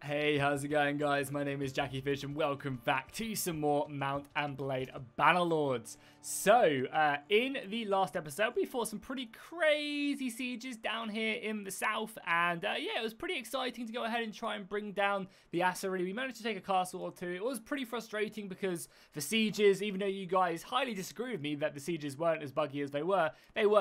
Hey, how's it going, guys? My name is Jackie Fish and welcome back to some more Mount and Blade Bannerlords. So, in the last episode, we fought some pretty crazy sieges down here in the south, and yeah, it was pretty exciting to go ahead and try and bring down the Asari. We managed to take a castle or two. It was pretty frustrating because the sieges, even though you guys highly disagree with me that the sieges weren't as buggy as they were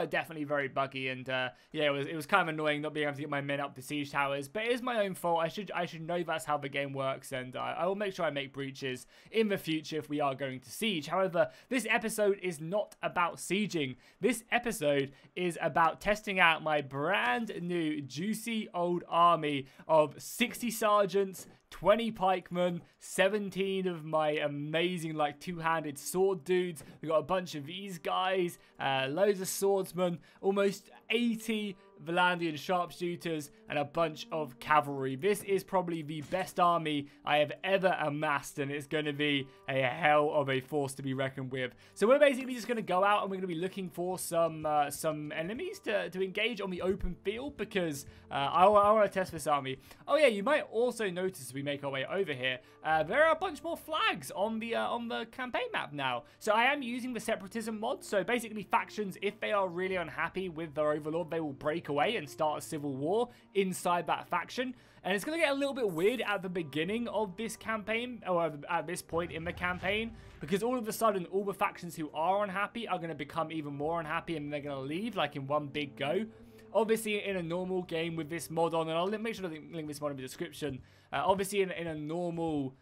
definitely very buggy, and yeah, it was kind of annoying not being able to get my men up the siege towers, but it is my own fault. I should know that's how the game works, and I will make sure I make breaches in the future if we are going to siege. However, this episode is not about sieging. This episode is about testing out my brand new juicy old army of 60 sergeants, 20 pikemen, 17 of my amazing like two-handed sword dudes. We got a bunch of these guys, loads of swordsmen, almost 80 Valandian sharpshooters, and a bunch of cavalry. This is probably the best army I have ever amassed, and it's going to be a hell of a force to be reckoned with. So we're basically just going to go out and we're going to be looking for some enemies to engage on the open field, because I want to test this army. Oh yeah, you might also notice as we make our way over here, there are a bunch more flags on the campaign map now. So I am using the separatism mod. So basically, factions, if they are really unhappy with their overlord, they will break away and start a civil war inside that faction. And it's going to get a little bit weird at the beginning of this campaign, or at this point in the campaign, because all of a sudden all the factions who are unhappy are going to become even more unhappy, and they're going to leave like in one big go. Obviously, in a normal game with this mod on, and I'll make sure to link this mod in the description. Obviously, in a normal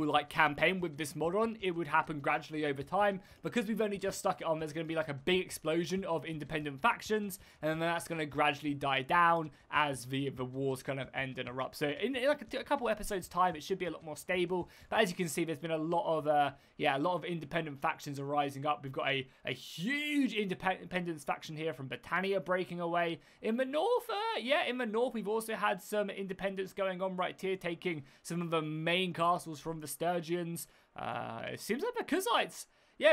like campaign with this mod on, it would happen gradually over time. Because we've only just stuck it on, there's going to be like a big explosion of independent factions, and then that's going to gradually die down as the wars kind of end and erupt. So in like a couple episodes time, it should be a lot more stable. But as you can see, there's been a lot of independent factions are rising up. We've got a huge independence faction here from Britannia breaking away. In the north, in the north, we've also had some independence going on right here, taking some of the main castles from the Sturgians. It seems like the Kuzites,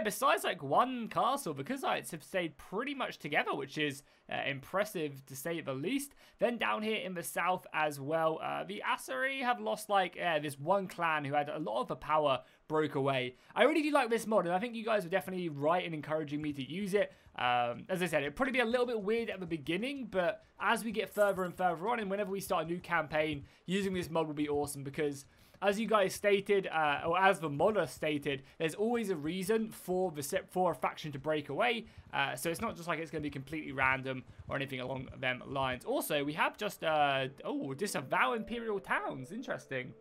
besides like one castle, the Kuzites have stayed pretty much together, which is impressive to say the least. Then down here in the south as well, the Asari have lost like this one clan who had a lot of the power broke away. I really do like this mod, and I think you guys were definitely right in encouraging me to use it. As I said, it'd probably be a little bit weird at the beginning, but as we get further and further on, and whenever we start a new campaign, using this mod will be awesome, because as you guys stated, or as the modder stated, there's always a reason for a faction to break away. So it's not just like it's going to be completely random or anything along them lines. Also, we have just disavow imperial towns. Interesting.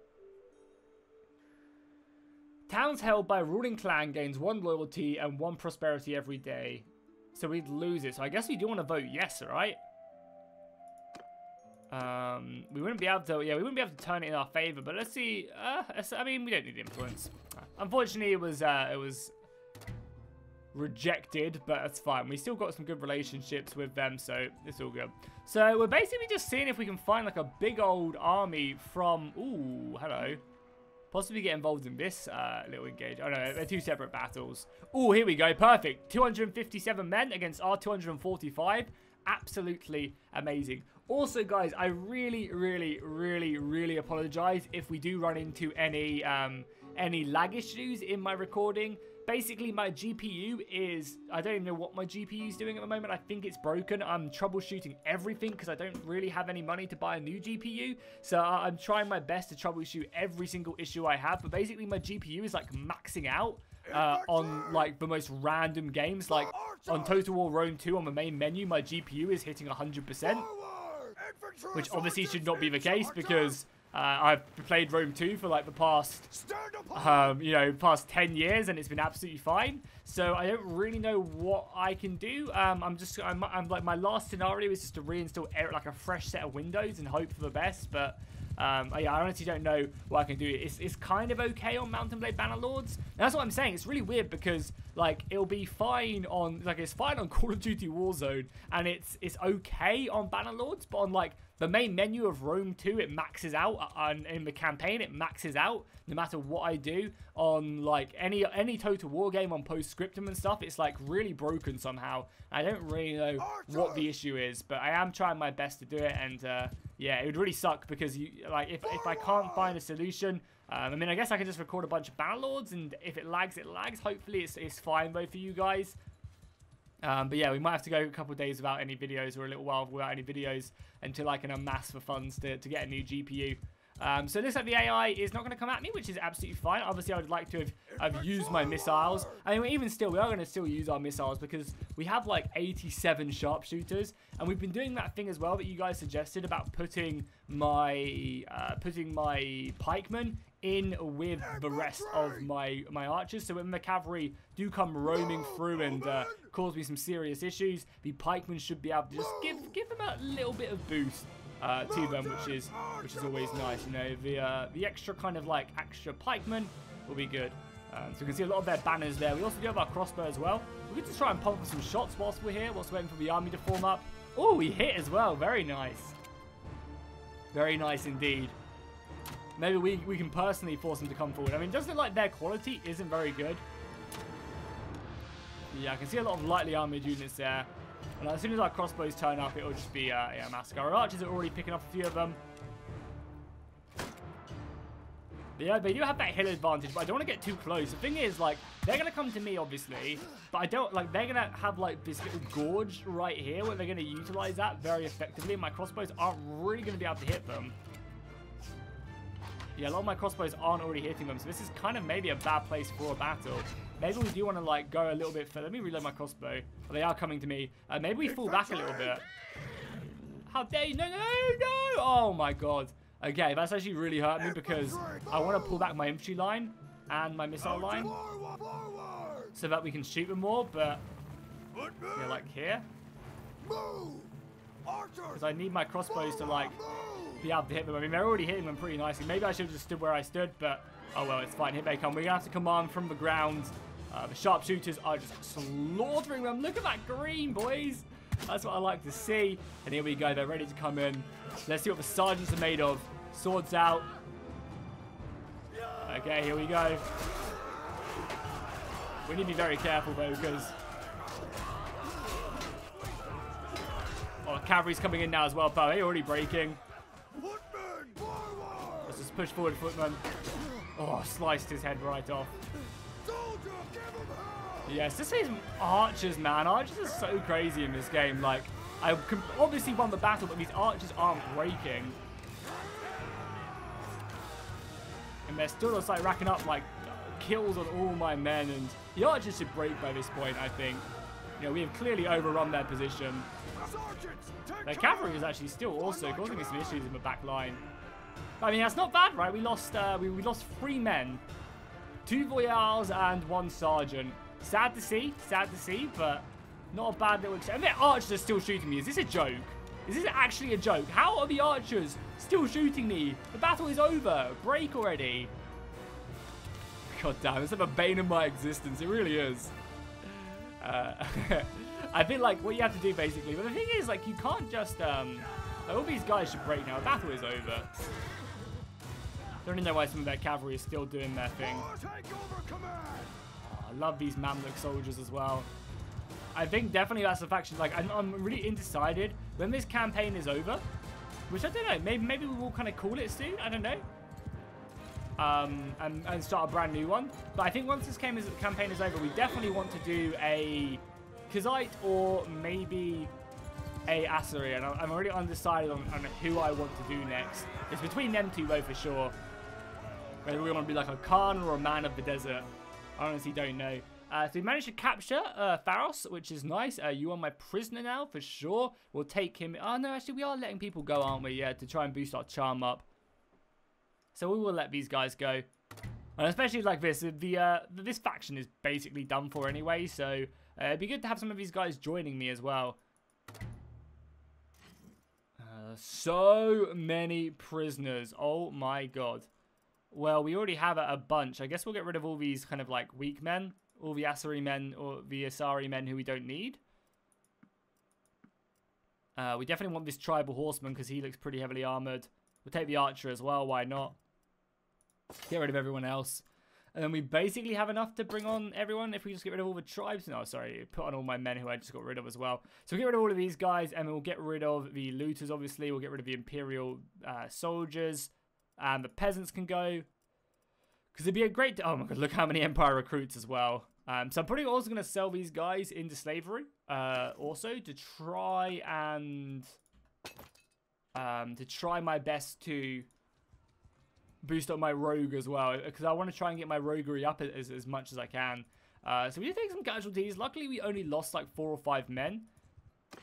Towns held by a ruling clan gains 1 loyalty and 1 prosperity every day. So we'd lose it. So I guess we do want to vote yes, right? We wouldn't be able to, we wouldn't be able to turn it in our favor, but let's see. I mean, we don't need influence. Unfortunately, it was rejected, but that's fine. We still got some good relationships with them, so it's all good. So we're basically just seeing if we can find like a big old army from, ooh, hello. Possibly get involved in this little engage. Oh no, they're 2 separate battles. Oh, here we go. Perfect. 257 men against our 245. Absolutely amazing. Also, guys, I really apologize if we do run into any lag issues in my recording. Basically, my GPU is, I don't even know what my GPU is doing at the moment. I think it's broken. I'm troubleshooting everything because I don't really have any money to buy a new GPU. So I'm trying my best to troubleshoot every single issue I have. But basically, my GPU is like maxing out on like the most random games. Like on Total War Rome 2 on the main menu, my GPU is hitting 100%. Which obviously should not be the case, because I've played Rome 2 for like the past, past 10 years, and it's been absolutely fine. So I don't really know what I can do. I'm like, my last scenario is just to reinstall like a fresh set of Windows and hope for the best. But I honestly don't know what I can do. It's kind of okay on Mount and Blade Bannerlords. And that's what I'm saying. It's really weird because like it'll be fine on Call of Duty Warzone, and it's okay on Bannerlords, but on like the main menu of Rome 2, it maxes out. In the campaign, it maxes out no matter what I do. On like any Total War game on Postscriptum and stuff, it's like really broken somehow. I don't really know what the issue is, but I am trying my best to do it, and yeah, it would really suck because if I can't find a solution, I mean, I guess I can just record a bunch of Bannerlords, and if it lags, it lags. Hopefully, it's fine though for you guys. But yeah, we might have to go a couple of days without any videos, or a little while without any videos, until I can amass for funds to get a new GPU. So it looks like the AI is not going to come at me, which is absolutely fine. Obviously, I would like to have used my missiles. I mean, even still, we are going to still use our missiles because we have like 87 sharpshooters, and we've been doing that thing as well that you guys suggested about putting my pikemen in with the rest of my archers. So when the cavalry do come roaming through and cause me some serious issues, the pikemen should be able to just give them a little bit of boost. To them, which is always nice, you know. The extra kind of like extra pikemen will be good. So we can see a lot of their banners there. We also do have our crossbow as well. We can just try and pump some shots whilst we're here, whilst waiting for the army to form up. Oh, we hit as well. Very nice. Very nice indeed. Maybe we can personally force them to come forward. I mean, it does look like their quality isn't very good. Yeah, I can see a lot of lightly armored units there. And as soon as our crossbows turn up, it'll just be a massacre. Our archers are already picking up a few of them. But yeah, they do have that hill advantage, but I don't want to get too close. The thing is, like, they're going to come to me, obviously. But I don't, like, they're going to have, like, this little gorge right here where they're going to utilize that very effectively. And my crossbows aren't really going to be able to hit them. Yeah, a lot of my crossbows aren't already hitting them. So this is kind of maybe a bad place for a battle. Maybe we do want to, like, go a little bit further. Let me reload my crossbow. Oh, they are coming to me. Maybe we fall back a little bit. How dare you? No, no, no! Oh, my God. Okay, that's actually really hurt me because I want to pull back my infantry line and my missile line so that we can shoot them more, but... Yeah, like here. Because I need my crossbows to, like, be able to hit them. I mean, they're already hitting them pretty nicely. Maybe I should have just stood where I stood, but... Oh, well, it's fine. Here they come. We're going to have to command from the ground. The sharpshooters are just slaughtering them. Look at that green, boys. That's what I like to see. And here we go. They're ready to come in. Let's see what the sergeants are made of. Swords out. Okay, here we go. We need to be very careful, though, because... Oh, cavalry's coming in now as well, pal. They're already breaking. Let's just push forward, footman. Oh, sliced his head right off. Yes, this is archers, man. Archers are so crazy in this game. Like, I obviously won the battle, but these archers aren't breaking. And they're still just like racking up like kills on all my men. And the archers should break by this point, I think. You know, we have clearly overrun their position. Their cavalry is actually still also causing me some issues in the back line. I mean, that's not bad, right? We lost 3 men, 2 voyars and 1 sergeant. Sad to see, but not a bad little exchange. And the archers are still shooting me. Is this a joke? Is this actually a joke? How are the archers still shooting me? The battle is over. Break already. God damn, it's like a bane of my existence. It really is. I think, like, what you have to do, basically. But the thing is, like, you can't just, all these guys should break now. The battle is over. Don't even know why some of their cavalry is still doing their thing. I love these Mamluk soldiers as well. I think definitely that's the faction. Like, I'm really undecided when this campaign is over, which I don't know. Maybe we will kind of call it soon. I don't know. And start a brand new one. But I think once this campaign is over, we definitely want to do a Khazite or maybe a Assyrian. And I'm already undecided on who I want to do next. It's between them two though for sure. Whether we want to be like a Khan or a man of the desert. I honestly don't know. So we managed to capture Pharos, which is nice. You are my prisoner now, for sure. We'll take him. Oh, no, actually, we are letting people go, aren't we? Yeah, to try and boost our charm up. So we will let these guys go. And especially like this, this faction is basically done for anyway. So it'd be good to have some of these guys joining me as well. So many prisoners. Oh, my God. Well, we already have a bunch. I guess we'll get rid of all these kind of like weak men. All the Asari men or the Asari men who we don't need. We definitely want this tribal horseman because he looks pretty heavily armored. We'll take the archer as well. Why not? Get rid of everyone else. And then we basically have enough to bring on everyone if we just get rid of all the tribes. No, sorry, put on all my men who I just got rid of as well. So we'll get rid of all of these guys, and we'll get rid of the looters, obviously. We'll get rid of the Imperial soldiers, and the peasants can go. Because it'd be a great... Oh my god, look how many Empire recruits as well. So I'm probably also going to sell these guys into slavery. Also, to try and... to try my best to... boost up my rogue as well, because I want to try and get my roguery up as much as I can. So we did take some casualties. Luckily, we only lost like 4 or 5 men,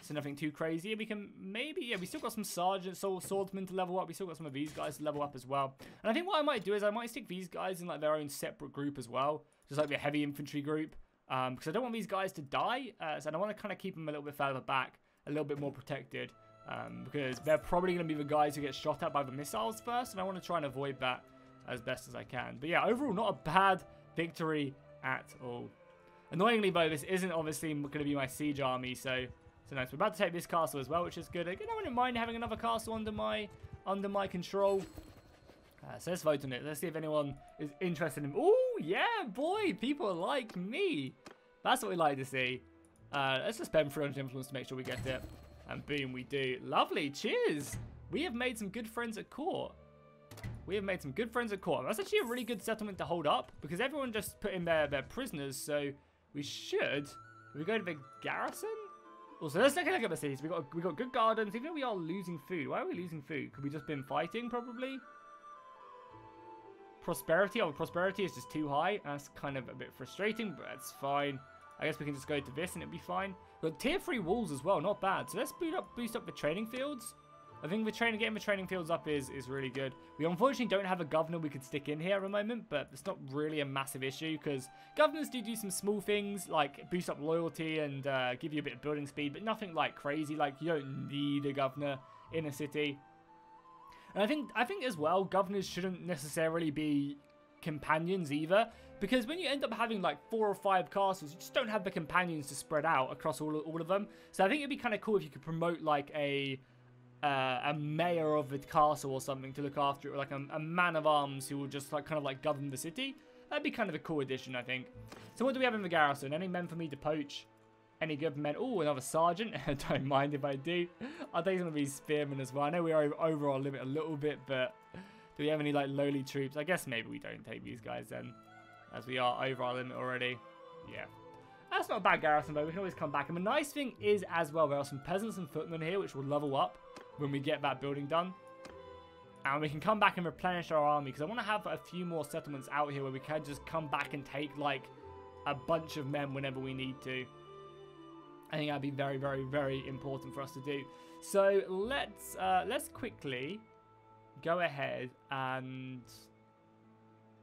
so nothing too crazy. We can maybe, yeah, we still got some sergeants, swordsmen to level up. We still got some of these guys to level up as well. And I think what I might do is I might stick these guys in like their own separate group as well, just like the heavy infantry group, because I don't want these guys to die. So I want to kind of keep them a little bit further back, a little bit more protected. Because they're probably going to be the guys who get shot at by the missiles first, and I want to try and avoid that as best as I can. But yeah, overall, not a bad victory at all. Annoyingly, though, this isn't obviously going to be my siege army, so nice. We're about to take this castle as well, which is good. Again, I wouldn't mind having another castle under my control. So let's vote on it. Let's see if anyone is interested in... Oh, yeah, boy, people like me. That's what we like to see. Let's just spend 300 influence to make sure we get it. And boom, we do. Lovely, cheers. We have made some good friends at court. That's actually a really good settlement to hold up, because everyone just put in their prisoners, so we should... we go to the garrison? Also, let's take a look at the cities. We got good gardens, even though we are losing food. Why are we losing food? Could we just been fighting, probably? Prosperity? Oh, prosperity is just too high. That's kind of a bit frustrating, but that's fine. I guess we can just go to this and it'll be fine. We've got tier 3 walls as well, not bad. So let's boost up the training fields. I think getting the training fields up is really good. We unfortunately don't have a governor we could stick in here at the moment, but it's not really a massive issue because governors do some small things like boost up loyalty and give you a bit of building speed, but nothing like crazy. Like you don't need a governor in a city. And I think as well, governors shouldn't necessarily be companions either, because when you end up having like 4 or 5 castles, you just don't have the companions to spread out across all of them. So I think it'd be kind of cool if you could promote like a mayor of the castle or something to look after it, or like a man of arms who will just like kind of like govern the city. That'd be kind of a cool addition, I think. So what do we have in the garrison? Any men for me to poach? Any good men? Oh, another sergeant. Don't mind if I do. I'll take some of these spearmen as well. I know we are over our limit a little bit, but do we have any like lowly troops? I guess maybe we don't take these guys then, as we are over our limit already. Yeah. That's not a bad garrison, though. We can always come back. And the nice thing is, as well, there are some peasants and footmen here, which will level up when we get that building done. And we can come back and replenish our army, because I want to have a few more settlements out here where we can just come back and take, like, a bunch of men whenever we need to. I think that'd be very, very, very important for us to do. So let's quickly go ahead and...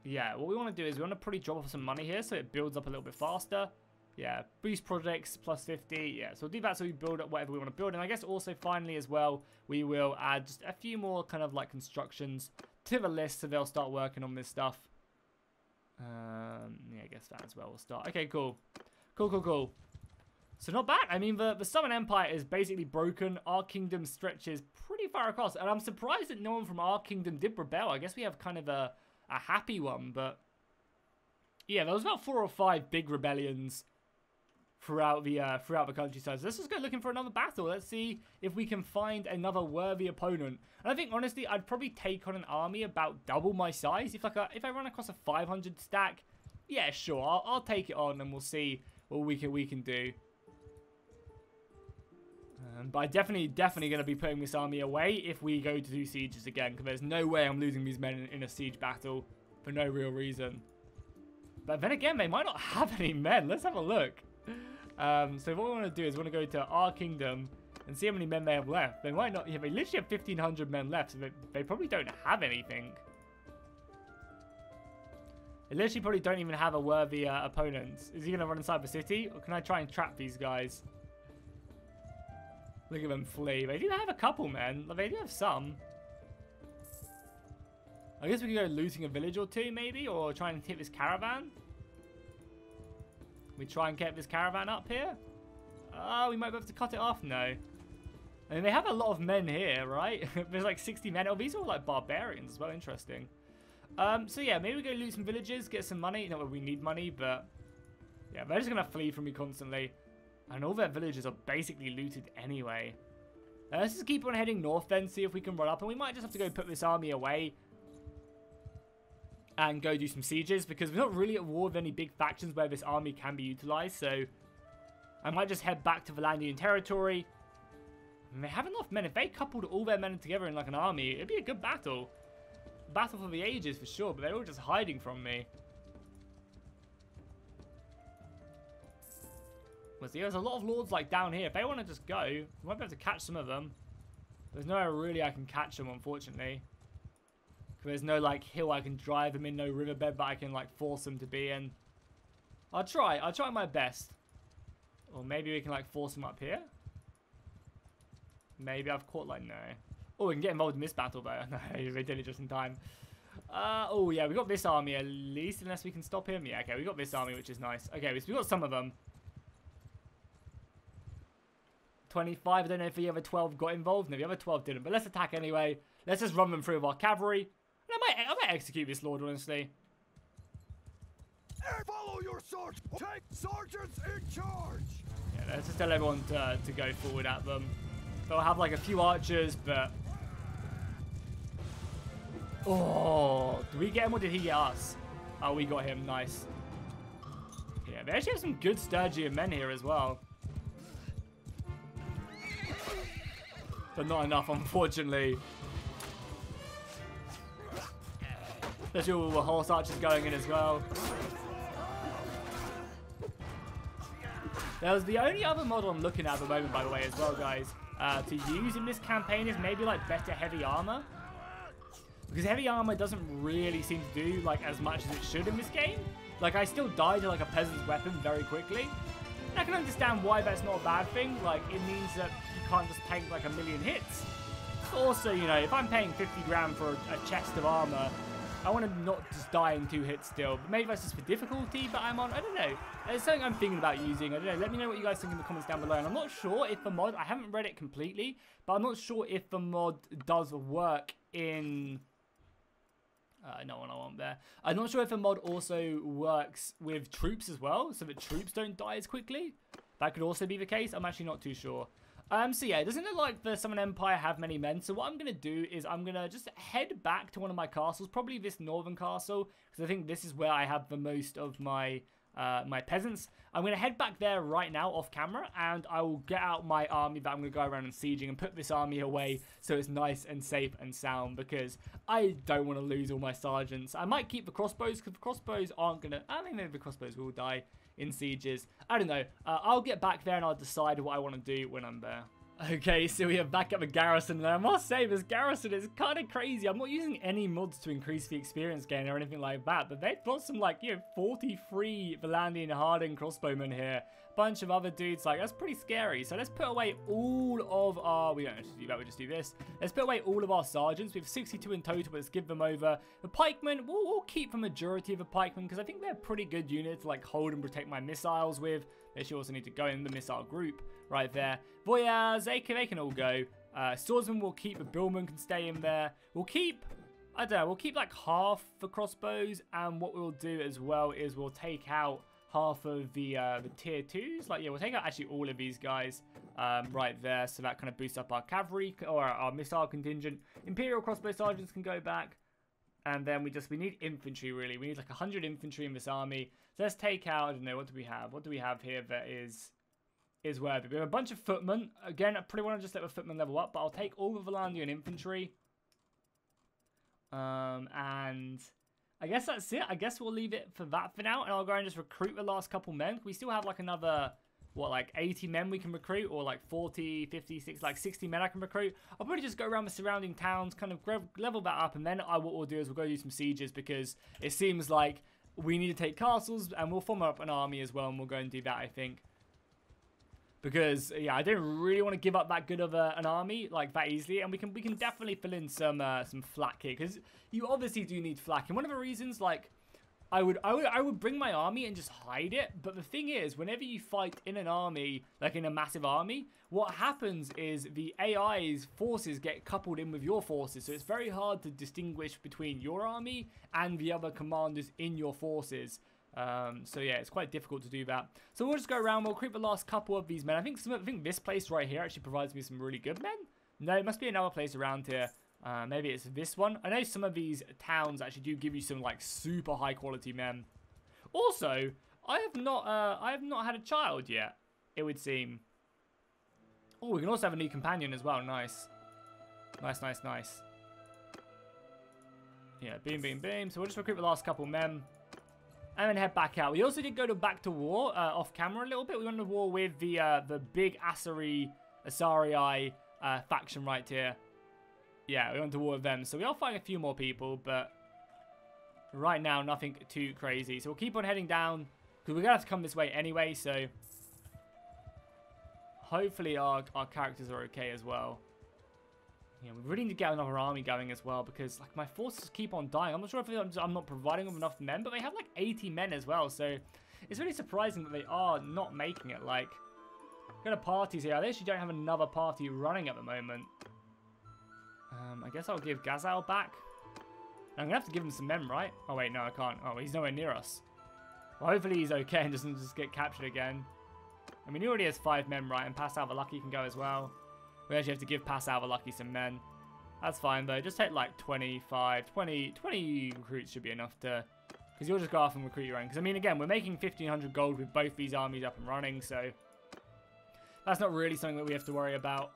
yeah, what we want to do is we want to probably drop off some money here so it builds up a little bit faster. Yeah, boost projects plus 50. Yeah, so we'll do that so we build up whatever we want to build. And I guess also finally as well, we will add just a few more kind of like constructions to the list so they'll start working on this stuff. Yeah, I guess that as well will start. Okay, cool. Cool. So not bad. I mean, the Southern Empire is basically broken. Our kingdom stretches pretty far across. And I'm surprised that no one from our kingdom did rebel. I guess we have kind of a happy one, but... yeah, there was about 4 or 5 big rebellions throughout the countryside. So let's just go looking for another battle. Let's see if we can find another worthy opponent. And I think honestly, I'd probably take on an army about double my size. If I run across a 500 stack, yeah, sure, I'll take it on and we'll see what we can do. But I definitely going to be putting this army away if we go to do sieges again, because there's no way I'm losing these men in a siege battle for no real reason. But then again, they might not have any men. Let's have a look. So what we want to do is we want to go to our kingdom and see how many men they have left. They might not. Yeah, they literally have 1,500 men left, so they probably don't have anything. They literally probably don't even have a worthy opponent. Is he going to run inside the city, or can I try and trap these guys? Look at them flee. They do have a couple men. They do have some. I guess we could go looting a village or two, maybe, or try and hit this caravan. We try and get this caravan up here. Oh, we might be able to cut it off. No. I mean, they have a lot of men here, right? There's like 60 men. Oh, these are all like barbarians as well. Interesting. So yeah, maybe we go loot some villages, get some money. Not that we need money, but yeah, they're just going to flee from me constantly. And all their villages are basically looted anyway. Let's just keep on heading north then, see if we can run up. And we might just have to go put this army away and go do some sieges, because we're not really at war with any big factions where this army can be utilized. So I might just head back to Valandian territory. And they have enough men. If they coupled all their men together in like an army, it'd be a good battle. Battle for the ages for sure, but they're all just hiding from me. Well, see, there's a lot of lords like down here. If they want to just go, we might be able to catch some of them. There's nowhere really I can catch them, unfortunately. There's no like hill I can drive them in, no riverbed that I can like force them to be in. I'll try my best. Or maybe we can like force them up here. Maybe I've caught like, no. Oh, we can get involved in this battle though. No, they did it just in time. Oh yeah, we got this army at least, unless we can stop him. Yeah, okay, we got this army, which is nice. Okay, we got some of them. 25, I don't know if the other 12 got involved. No, the other 12 didn't, but let's attack anyway. Let's just run them through with our cavalry. And I might execute this lord, honestly. Follow your sergeant. Take sergeants in charge. Yeah, let's just tell everyone to go forward at them. They'll have like a few archers, but... Oh, did we get him or did he get us? Oh, we got him. Nice. Yeah, they actually have some good Sturgian men here as well. But not enough, unfortunately. Especially with all the horse archers going in as well. There's the only other model I'm looking at the moment, by the way, as well, guys, to use in this campaign is maybe like better heavy armor. Because heavy armor doesn't really seem to do like as much as it should in this game. Like, I still die to like a peasant's weapon very quickly. And I can understand why that's not a bad thing. Like, it means that you can't just tank like a million hits. Also, you know, if I'm paying 50 grand for a chest of armor, I want to not just die in 2 hits still. But maybe that's just for difficulty that I'm on. I don't know. It's something I'm thinking about using. I don't know. Let me know what you guys think in the comments down below. And I'm not sure if the mod... I haven't read it completely, but I'm not sure if the mod does work in... no one I want there. I'm not sure if the mod also works with troops as well, so that troops don't die as quickly. That could also be the case. I'm actually not too sure. So yeah, it doesn't look like the Summon Empire have many men. So what I'm going to do is I'm going to just head back to one of my castles, probably this northern castle, because I think this is where I have the most of my my peasants. I'm going to head back there right now off camera, and I will get out my army that I'm going to go around and sieging and put this army away so it's nice and safe and sound, because I don't want to lose all my sergeants. I might keep the crossbows, because the crossbows aren't going to... I think maybe the crossbows will die in sieges. I don't know. I'll get back there and I'll decide what I want to do when I'm there. Okay, so we are back at the garrison, and I must say this garrison is kind of crazy. I'm not using any mods to increase the experience gain or anything like that, but they've got some, like, you know, 43 Valandian hardened crossbowmen here. Bunch of other dudes, like, that's pretty scary. So let's put away all of our... We don't have to do that, we'll just do this. Let's put away all of our sergeants. We have 62 in total, but let's give them over. The pikemen, we'll keep the majority of the pikemen, because I think they're pretty good units to, like, hold and protect my missiles with. They should also need to go in the missile group right there. Voyage, they can all go. Swordsman will keep, the billman can stay in there. We'll keep, I don't know, we'll keep like half the crossbows, and what we'll do as well is we'll take out half of the tier 2s. Like, yeah, we'll take out actually all of these guys right there, so that kind of boosts up our cavalry or our missile contingent. Imperial crossbow sergeants can go back. And then we need infantry, really. We need like 100 infantry in this army. So let's take out, I don't know, what do we have? What do we have here that is worthy? We have a bunch of footmen. Again, I probably want to just let the footmen level up, but I'll take all the Valandian infantry. And I guess that's it. I guess we'll leave it for that for now. And I'll go and just recruit the last couple men. We still have like another... what, like 80 men we can recruit, or like 40, 50, 60, like 60 men I can recruit. I'll probably just go around the surrounding towns, kind of level that up, and then what we'll do is we'll go do some sieges, because it seems like we need to take castles, and we'll form up an army as well, and we'll go and do that, I think. Because, yeah, I don't really want to give up that good of an army, like, that easily, and we can definitely fill in some flak here, because you obviously do need flak, and one of the reasons, like, I would bring my army and just hide it. But the thing is, whenever you fight in an army, like in a massive army, what happens is the AI's forces get coupled in with your forces. So it's very hard to distinguish between your army and the other commanders in your forces. So yeah, it's quite difficult to do that. So we'll just go around. We'll creep the last couple of these men. I think this place right here actually provides me some really good men. No, it must be another place around here. Maybe it's this one. I know some of these towns actually do give you some like super high quality men. Also, I have not had a child yet, it would seem. Oh, we can also have a new companion as well. Nice. Nice, nice, nice. Yeah, beam, beam, beam. So we'll just recruit the last couple men. And then head back out. We also did go back to war off camera a little bit. We went to war with the big Asarii faction right here. Yeah, we went to war with them. So we are fighting a few more people, but right now, nothing too crazy. So we'll keep on heading down, because we're going to have to come this way anyway, so hopefully our characters are okay as well. Yeah, we really need to get another army going as well, because like my forces keep on dying. I'm not sure if I'm not providing them enough men, but they have like 80 men as well, so it's really surprising that they are not making it. Like, go to parties here. I actually don't have another party running at the moment. I guess I'll give Gazal back. I'm going to have to give him some men, right? Oh, wait, no, I can't. Oh, he's nowhere near us. Well, hopefully he's okay and doesn't just get captured again. I mean, he already has 5 men, right? And Pasal Valaki can go as well. We actually have to give Pasal Valaki some men. That's fine, though. Just take, like, 20 recruits should be enough to... Because you'll just go off and recruit your own. Because, I mean, again, we're making 1,500 gold with both these armies up and running, so... That's not really something that we have to worry about.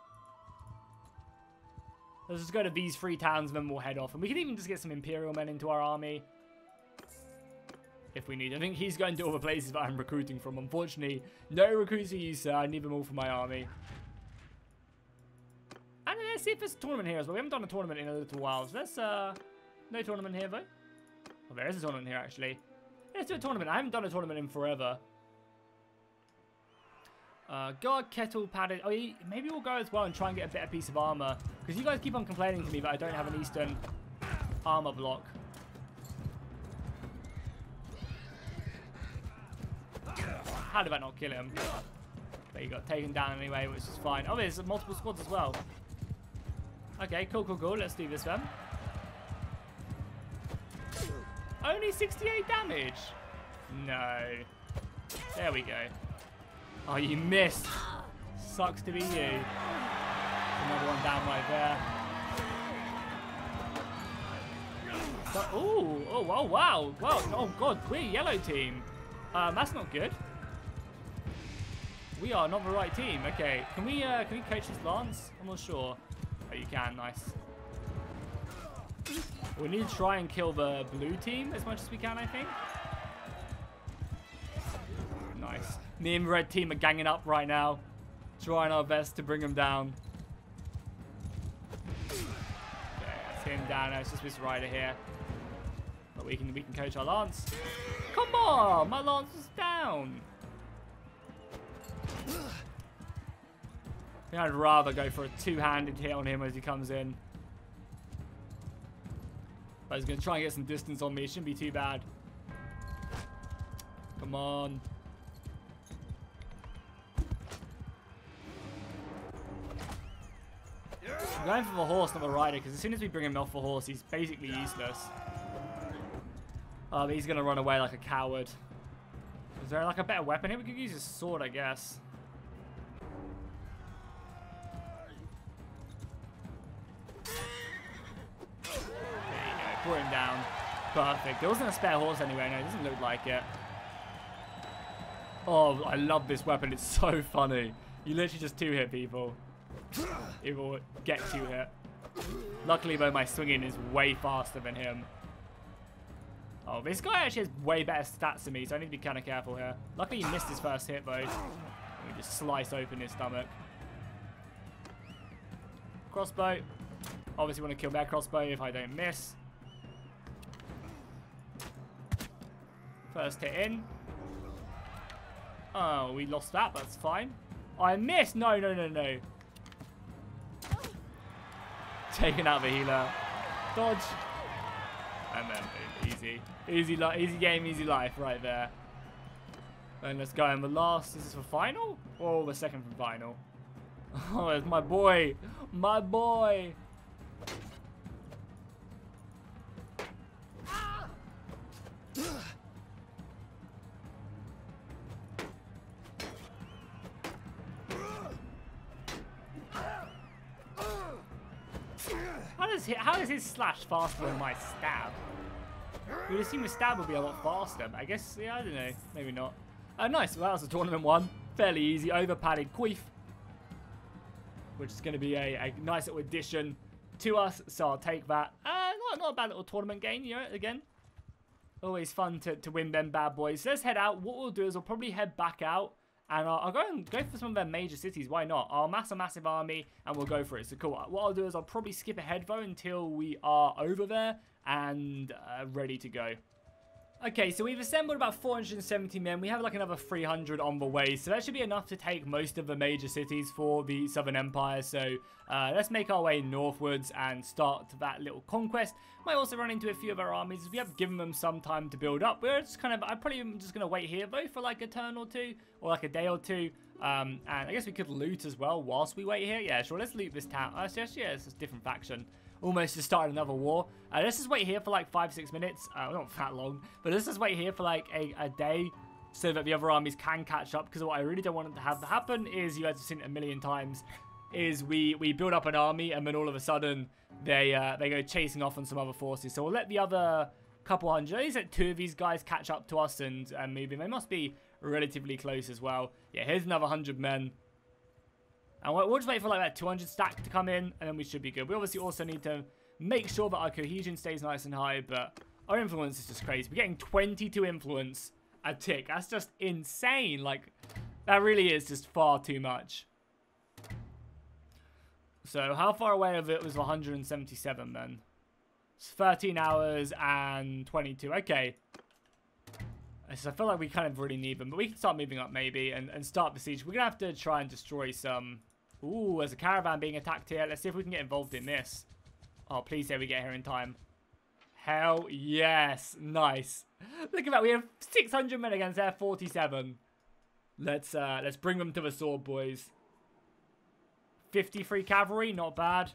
Let's just go to these 3 towns and then we'll head off. And we can even just get some Imperial men into our army. If we need. I think he's going to all the places that I'm recruiting from. Unfortunately, no recruits for you, sir. I need them all for my army. And let's see if there's a tournament here as well. We haven't done a tournament in a little while. So let's, no tournament here, though. Well, there is a tournament here, actually. Let's do a tournament. I haven't done a tournament in forever. God, kettle padded. Oh, maybe we'll go as well and try and get a better piece of armor. Because you guys keep on complaining to me that I don't have an Eastern armor block. How did that not kill him? But he got taken down anyway, which is fine. Oh, there's multiple squads as well. Okay, cool, cool, cool. Let's do this then. Only 68 damage? No. There we go. Oh, you missed. Sucks to be you. Another one down right there. So, ooh, oh, wow, wow. Wow, oh, God, we're yellow team. That's not good. We are not the right team. Okay, can we coach this Lance? I'm not sure. Oh, you can, nice. We need to try and kill the blue team as much as we can, I think. Nice. Me and the red team are ganging up right now. Trying our best to bring them down. Okay, that's him down. It's just this rider here. But we can coach our Lance. Come on! My Lance is down! I think I'd rather go for a two-handed hit on him as he comes in. But he's going to try and get some distance on me. It shouldn't be too bad. Come on. I'm going for the horse, not the rider, because as soon as we bring him off the horse, he's basically useless. Oh, but he's going to run away like a coward. Is there like a better weapon here? We could use his sword, I guess. There you go. Brought him down. Perfect. There wasn't a spare horse anyway. No, it doesn't look like it. Oh, I love this weapon. It's so funny. You literally just two-hit people. It will get two-hit. Luckily, though, my swinging is way faster than him. Oh, this guy actually has way better stats than me, so I need to be kind of careful here. Luckily, he missed his first hit, though. Let me just slice open his stomach. Crossbow. Obviously, want to kill that crossbow if I don't miss. First hit in. Oh, we lost that. That's fine. Oh, I missed. No, no, no, no. Taking out the healer. Dodge. And then easy. Easy game, easy life right there. And let's go. And the last, is this for final? Or the second from final? Oh, it's my boy. My boy. How does his slash faster than my stab? You would assume the stab would be a lot faster, but I guess, yeah, I don't know. Maybe not. Nice. Well, that was a tournament one. Fairly easy. Over-padded Queef. Which is going to be a nice little addition to us, so I'll take that. Not a bad little tournament game, you know, again. Always fun to win them bad boys. So let's head out. What we'll do is we'll probably head back out. And I'll go for some of their major cities. Why not? I'll amass a massive army and we'll go for it. So cool. What I'll do is I'll probably skip ahead though until we are over there and ready to go. Okay, so we've assembled about 470 men. We have like another 300 on the way. So that should be enough to take most of the major cities for the Southern Empire. So let's make our way northwards and start that little conquest. Might also run into a few of our armies. We have given them some time to build up. We're just I'm probably just going to wait here though for like a turn or two or like a day or two. And I guess we could loot as well whilst we wait here. Yeah, sure. Let's loot this town. Yeah, it's a different faction. Almost just started another war. Let's just wait here for like 5-6 minutes. Not that long, but let's just wait here for like a day so that the other armies can catch up. Because what I really don't want to have to happen is, you guys have seen it a million times, is we build up an army and then all of a sudden they go chasing off on some other forces. So we'll let the other couple hundred, at least let 2 of these guys catch up to us and move in. They must be relatively close as well. Yeah, here's another 100 men. And we'll just wait for like that 200 stack to come in, and then we should be good. We obviously also need to make sure that our cohesion stays nice and high, but our influence is just crazy. We're getting 22 influence a tick. That's just insane. Like, that really is just far too much. So how far away of it was 177 then? It's 13 hours and 22. Okay. So I feel like we kind of really need them, but we can start moving up maybe and start the siege. We're going to have to try and destroy some... Ooh, there's a caravan being attacked here. Let's see if we can get involved in this. Oh, please say we get here in time. Hell yes. Nice. Look at that. We have 600 men against their 47. Let's bring them to the sword, boys. 53 cavalry, not bad.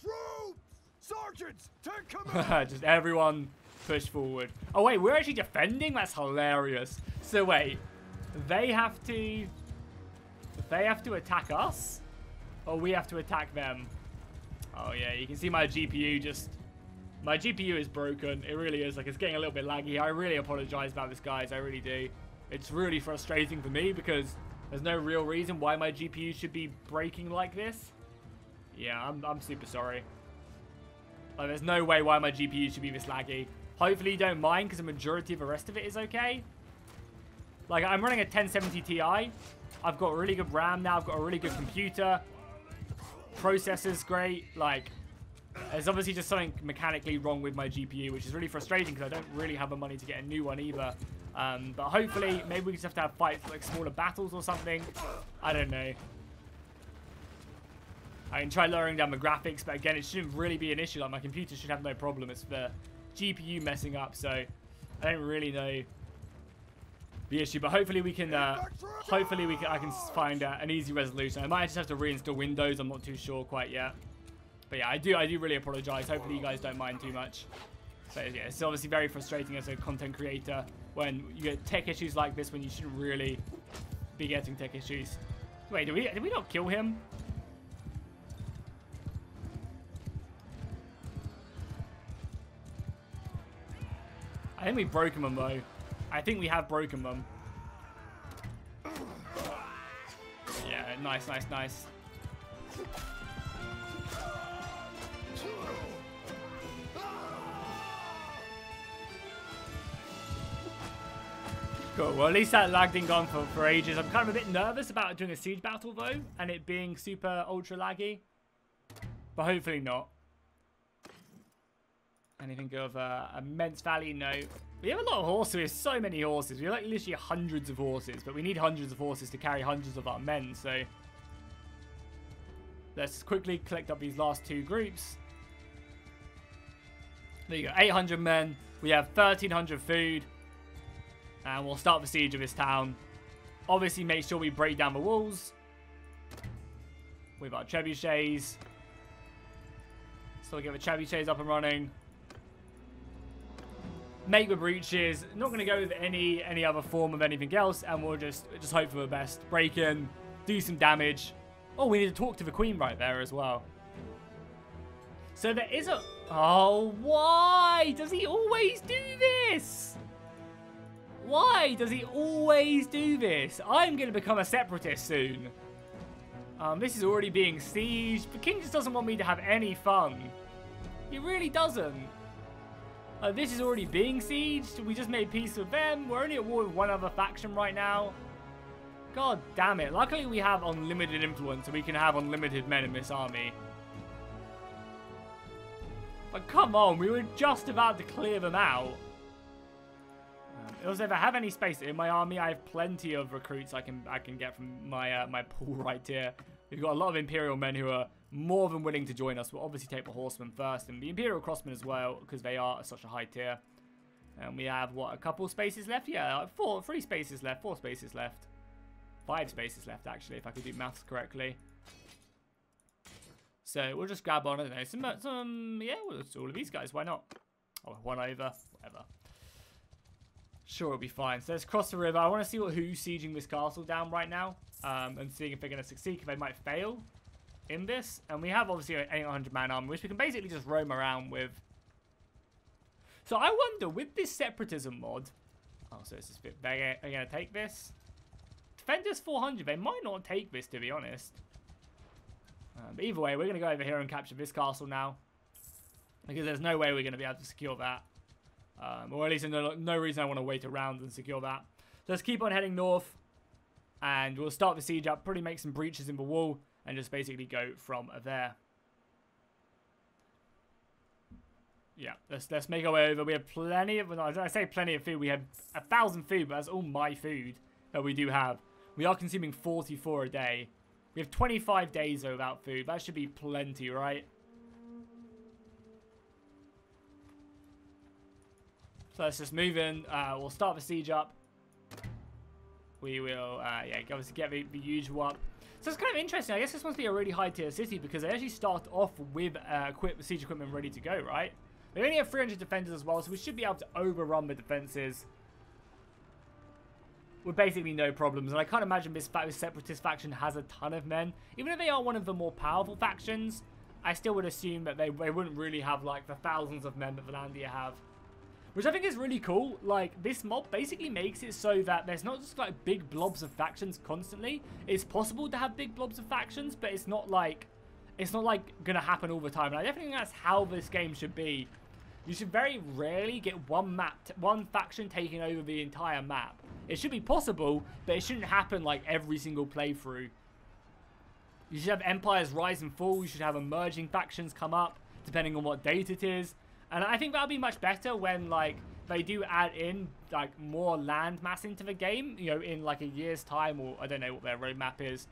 Troops! Sergeants, take command! Just everyone push forward. Oh, wait, we're actually defending? That's hilarious. So, wait. They have to attack us? Or we have to attack them? Oh, yeah, you can see my GPU just... My GPU is broken. It really is. Like, it's getting a little bit laggy. I really apologize about this, guys. I really do. It's really frustrating for me because there's no real reason why my GPU should be breaking like this. Yeah, I'm super sorry. Like, there's no way why my GPU should be this laggy. Hopefully you don't mind because the majority of the rest of it is okay. Like, I'm running a 1070 Ti. I've got really good RAM now. I've got a really good computer. Processor's great. Like, there's obviously just something mechanically wrong with my GPU, which is really frustrating because I don't really have the money to get a new one either. But hopefully, maybe we just have to have fights like smaller battles or something. I don't know. I can try lowering down the graphics, but again, it shouldn't really be an issue. Like, my computer should have no problem. It's the GPU messing up, so I don't really know the issue. But hopefully we can, I can find an easy resolution. I might just have to reinstall Windows. I'm not too sure quite yet. But yeah, I do really apologize. Hopefully you guys don't mind too much. So yeah, it's obviously very frustrating as a content creator when you get tech issues like this when you shouldn't really be getting tech issues. Wait, did we not kill him? I think we've broken them though. I think we have broken them. Yeah, nice, nice, nice. Cool. Well, at least that lag didn't go on for ages. I'm kind of a bit nervous about doing a siege battle though, and it being super ultra laggy. But hopefully not. Anything of immense value? No. We have a lot of horses. We have so many horses. We have like literally hundreds of horses, but we need hundreds of horses to carry hundreds of our men. So let's quickly collect up these last 2 groups. There you go, 800 men. We have 1,300 food. And we'll start the siege of this town. Obviously, make sure we break down the walls with our trebuchets. So we'll get the trebuchets up and running. Make the breaches. Not going to go with any other form of anything else, and we'll just hope for the best. Break in, do some damage. Oh, we need to talk to the queen right there as well. So there is a... Oh, why does he always do this? Why does he always do this? I'm going to become a separatist soon. This is already being sieged. The king just doesn't want me to have any fun. He really doesn't. This is already being sieged. We just made peace with them. We're only at war with one other faction right now. God damn it. Luckily, we have unlimited influence, so we can have unlimited men in this army. But come on, we were just about to clear them out. Also, if I have any space in my army, I have plenty of recruits I can get from my my pool right here. We've got a lot of Imperial men who are more than willing to join us. We'll obviously take the Horsemen first and the Imperial Crossmen as well, because they are such a high tier. And we have, what, a couple spaces left? Yeah, 3 spaces left, 4 spaces left. 5 spaces left, actually, if I could do maths correctly. So we'll just grab on, I don't know, yeah, well, all of these guys, why not? Oh, 1 over, whatever. Sure, it'll be fine. So let's cross the river. I want to see who's sieging this castle down right now, and seeing if they're going to succeed, if they might fail in this. And we have, obviously, an 800-man army, which we can basically just roam around with. So I wonder, with this separatism mod... Oh, so it's just they're going to take this? Defenders 400, they might not take this, to be honest. But either way, we're going to go over here and capture this castle now. Because there's no way we're going to be able to secure that. Or at least no reason I want to wait around and secure that. So let's keep on heading north. And we'll start the siege up, probably make some breaches in the wall. And just basically go from there. Yeah, let's make our way over. We have plenty of... No, I say plenty of food. We have 1,000 food, but that's all my food that we do have. We are consuming 44 a day. We have 25 days, though, without food. That should be plenty, right? So let's just move in. We'll start the siege up. We will, yeah, obviously get the usual up. So it's kind of interesting. I guess this must be a really high tier city because they actually start off with siege equipment ready to go, right? They only have 300 defenders as well, so we should be able to overrun the defenses with basically no problems. And I can't imagine this separatist faction has a ton of men. Even if they are one of the more powerful factions, I still would assume that they wouldn't really have like the thousands of men that Valandia have. Which I think is really cool. Like, this mod basically makes it so that there's not just like big blobs of factions constantly. It's possible to have big blobs of factions, but it's not like gonna happen all the time. And I definitely think that's how this game should be. You should very rarely get one faction taking over the entire map. It should be possible, but it shouldn't happen like every single playthrough. You should have empires rise and fall. You should have emerging factions come up, depending on what date it is. And I think that'll be much better when, like, they do add in, like, more land mass into the game, you know, in, like, a year's time, or I don't know what their roadmap is.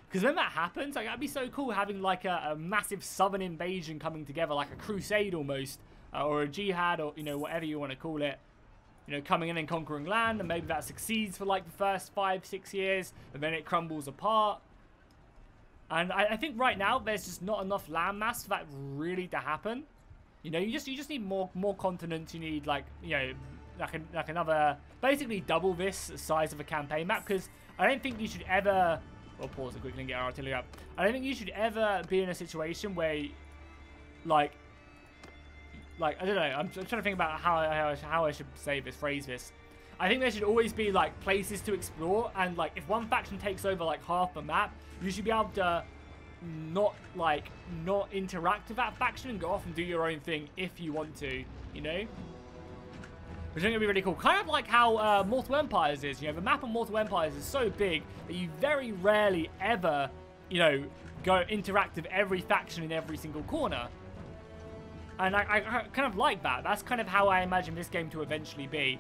Because when that happens, like, that'd be so cool having, like, a massive southern invasion coming together, like a crusade almost, or a jihad, or, you know, whatever you want to call it. You know, coming in and conquering land, and maybe that succeeds for, like, the first 5-6 years, and then it crumbles apart. And I think right now, there's just not enough land mass for that really to happen. You know, you just need more continents. You need, like, you know, like another, basically double this size of a campaign map. Because I don't think you should ever, we'll pause it quickly and get our artillery up. I don't think you should ever be in a situation where, like I don't know. I'm trying to think about how I should phrase this. I think there should always be, like, places to explore. And, like, if one faction takes over, like, half the map, you should be able to not interact with that faction and go off and do your own thing if you want to, you know? Which I think would be really cool. Kind of like how Mortal Empires is, you know? The map of Mortal Empires is so big that you very rarely ever, you know, go interact with every faction in every single corner. And I kind of like that. That's kind of how I imagine this game to eventually be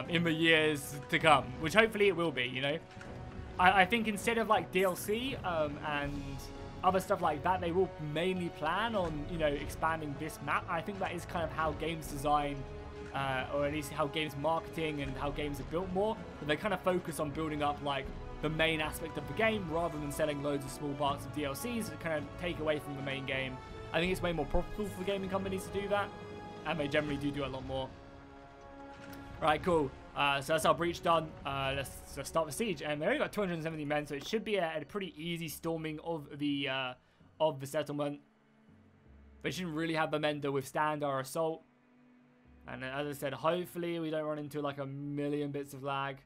in the years to come, which hopefully it will be, you know? I think instead of, like, DLC and other stuff like that, they will mainly plan on, you know, expanding this map. I think that is kind of how games design, or at least how games marketing and how games are built more. But they kind of focus on building up like the main aspect of the game rather than selling loads of small parts of DLCs that kind of take away from the main game. I think it's way more profitable for gaming companies to do that, and they generally do a lot more. Right, cool. So that's our breach done. Let's start the siege, and we only got 270 men, so it should be a pretty easy storming of the settlement. They shouldn't really have the men to withstand our assault. And as I said, hopefully we don't run into like a million bits of lag.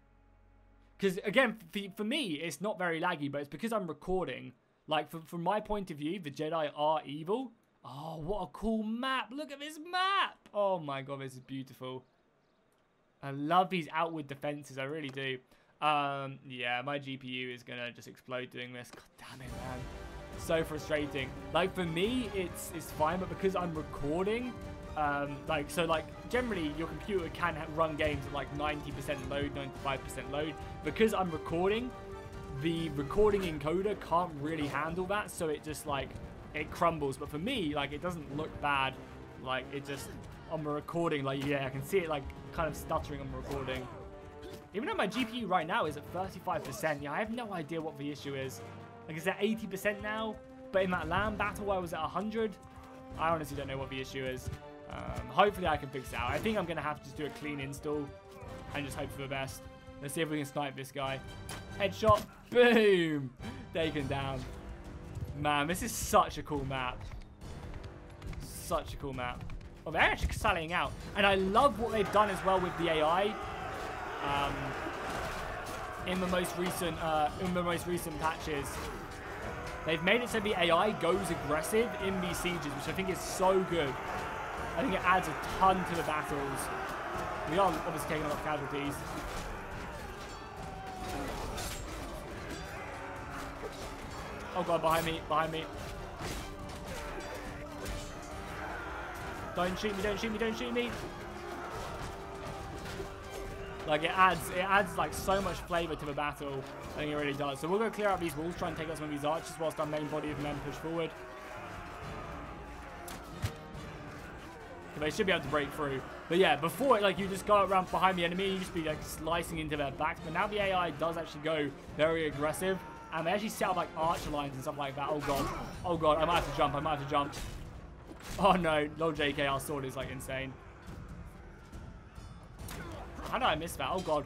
Because again, for me, it's not very laggy, but it's because I'm recording. Like from my point of view, the Jedi are evil. Oh, what a cool map! Look at this map! Oh my god, this is beautiful. I love these outward defenses, I really do. Yeah, my GPU is gonna just explode doing this. God damn it, man. So frustrating. Like, for me, it's fine, but because I'm recording, like, generally, your computer can run games at, like, 90% load, 95% load. Because I'm recording, the recording encoder can't really handle that, so it just, like, it crumbles. But for me, like, it doesn't look bad. Like, it just, on the recording, like, yeah, I can see it, like, kind of stuttering on the recording. Even though my GPU right now is at 35%, yeah, I have no idea what the issue is. Like, it's at 80% now, but in that LAN battle I was at 100. I honestly don't know what the issue is. Hopefully I can fix it out. I think I'm going to have to just do a clean install and just hope for the best. Let's see if we can snipe this guy. Headshot. Boom. Taken down. Man, this is such a cool map. Such a cool map. Oh, they're actually sallying out. And I love what they've done as well with the AI. In the most recent patches, they've made it so the AI goes aggressive in these sieges, which I think is so good. I think it adds a ton to the battles. We are obviously taking a lot of casualties. Oh god, behind me, behind me. Don't shoot me, don't shoot me, don't shoot me. Like, it adds like so much flavor to the battle. I think it really does. So we'll go clear out these walls, try and take out some of these archers whilst our main body of men push forward. So they should be able to break through. But yeah, before, like, you just go around behind the enemy, you just be like slicing into their backs. But now the AI does actually go very aggressive, and they actually set up like archer lines and stuff like that. Oh god, oh god, I might have to jump. I might have to jump. Oh no, lol JK, our sword is like insane. How did I miss that? Oh god.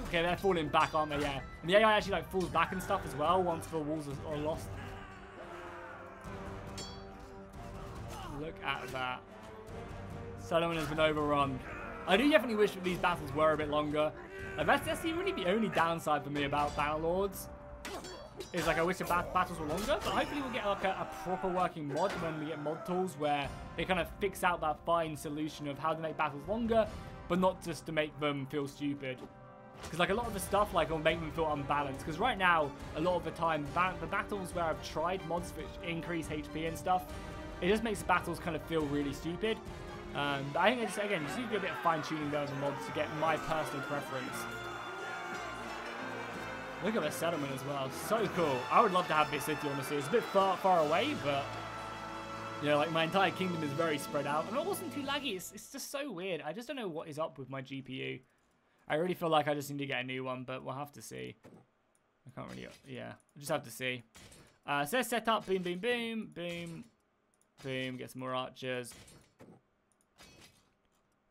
Okay, they're falling back, aren't they? Yeah. And the AI actually like falls back and stuff as well once the walls are lost. Look at that. Settlement has been overrun. I do definitely wish that these battles were a bit longer. Like, that's really the only downside for me about Bannerlords. Is like, I wish the battles were longer, but hopefully we'll get like a proper working mod when we get mod tools where they kind of fix out that fine solution of how to make battles longer, but not just to make them feel stupid. Because like a lot of the stuff like will make them feel unbalanced. Because right now, a lot of the time, the battles where I've tried mods which increase HP and stuff, it just makes battles kind of feel really stupid. But I think it's, again, just need to do a bit of fine tuning there with the mods to get my personal preference. Look at the settlement as well. So cool. I would love to have this city, honestly. It's a bit far away, but you know, like my entire kingdom is very spread out. And it wasn't too laggy. It's just so weird. I just don't know what is up with my GPU. I really feel like I just need to get a new one, but we'll have to see. I can't really, yeah. We'll just have to see. So let's set up. Boom, boom, boom, boom, boom. Get some more archers.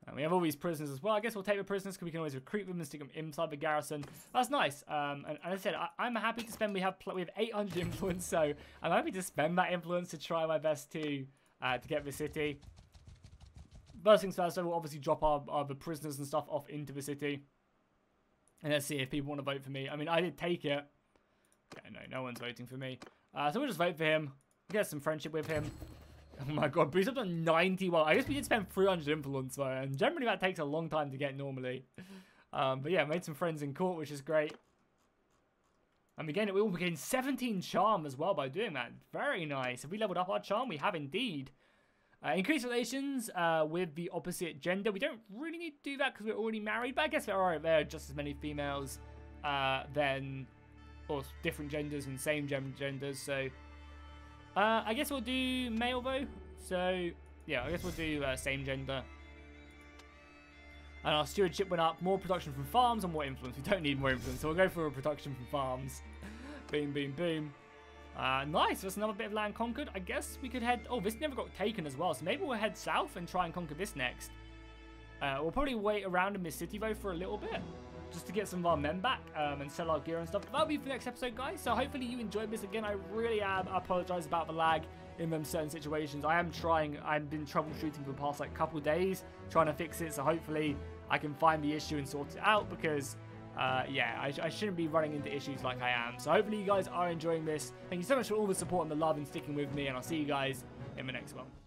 And we have all these prisoners as well. I guess we'll take the prisoners because we can always recruit them and stick them inside the garrison. That's nice. And as I said, I'm happy to spend. We have 800 influence, so I'm happy to spend that influence to try my best to get the city. First things first, I will obviously drop the prisoners and stuff off into the city, and let's see if people want to vote for me. I mean, I did take it. Yeah, no one's voting for me. So we'll just vote for him. Get some friendship with him. Oh my god, boost up to 91. I guess we did spend 300 influence though, and generally that takes a long time to get normally. But yeah, made some friends in court, which is great. And again, we all gained 17 charm as well by doing that. Very nice. Have we leveled up our charm? We have indeed. Increase relations with the opposite gender. We don't really need to do that because we're already married, but I guess there are just as many females than or different genders and same genders. So I guess we'll do male though. So yeah, I guess we'll do same gender. And our stewardship went up. More production from farms and more influence. We don't need more influence, so we'll go for a production from farms. Boom, boom, boom. Nice. That's another bit of land conquered. I guess we could head... Oh, this never got taken as well, so maybe we'll head south and try and conquer this next. We'll probably wait around in this city, though, for a little bit, just to get some of our men back and sell our gear and stuff. But that'll be for the next episode, guys. So hopefully you enjoyed this. Again, I really am. I apologize about the lag in them certain situations. I am trying. I've been troubleshooting for the past like couple days, trying to fix it. So hopefully I can find the issue and sort it out, because yeah, I shouldn't be running into issues like I am. So hopefully you guys are enjoying this. Thank you so much for all the support and the love and sticking with me, and I'll see you guys in the next one.